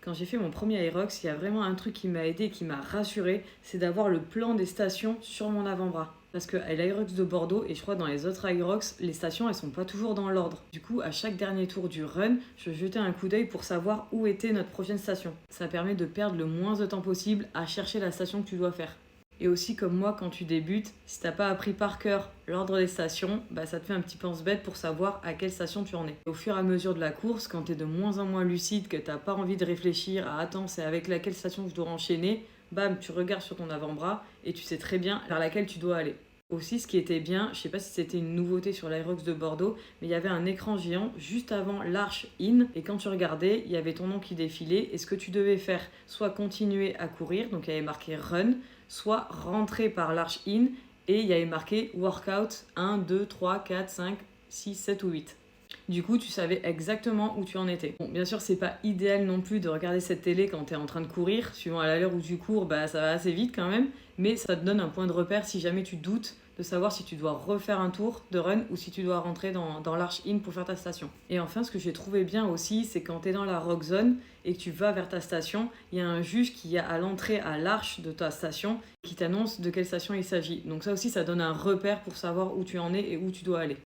Quand j'ai fait mon premier Aerox, il y a vraiment un truc qui m'a aidé, qui m'a rassuré, c'est d'avoir le plan des stations sur mon avant-bras. Parce que à l'Aerox de Bordeaux, et je crois dans les autres Aerox, les stations elles sont pas toujours dans l'ordre. Du coup, à chaque dernier tour du run, je jetais un coup d'œil pour savoir où était notre prochaine station. Ça permet de perdre le moins de temps possible à chercher la station que tu dois faire. Et aussi comme moi, quand tu débutes, si t'as pas appris par cœur l'ordre des stations, ça te fait un petit pense-bête pour savoir à quelle station tu en es. Au fur et à mesure de la course, quand t'es de moins en moins lucide, que t'as pas envie de réfléchir à attends, c'est avec laquelle station que je dois enchaîner, bam, tu regardes sur ton avant-bras et tu sais très bien vers laquelle tu dois aller. Aussi, ce qui était bien, je sais pas si c'était une nouveauté sur l'Aerox de Bordeaux, mais il y avait un écran géant juste avant l'arche in, et quand tu regardais, il y avait ton nom qui défilait, et ce que tu devais faire, soit continuer à courir, donc il y avait marqué run, soit rentrer par l'arche in, et il y avait marqué workout 1, 2, 3, 4, 5, 6, 7 ou 8. Du coup, tu savais exactement où tu en étais. Bon, bien sûr, c'est pas idéal non plus de regarder cette télé quand t'es en train de courir. Suivant à l'heure où tu cours, ça va assez vite quand même. Mais ça te donne un point de repère si jamais tu doutes de savoir si tu dois refaire un tour de run ou si tu dois rentrer dans l'arche in pour faire ta station. Et enfin, ce que j'ai trouvé bien aussi, c'est quand tu es dans la rock zone et que tu vas vers ta station, il y a un juge qui est à l'entrée à l'arche de ta station qui t'annonce de quelle station il s'agit. Donc ça aussi, ça donne un repère pour savoir où tu en es et où tu dois aller.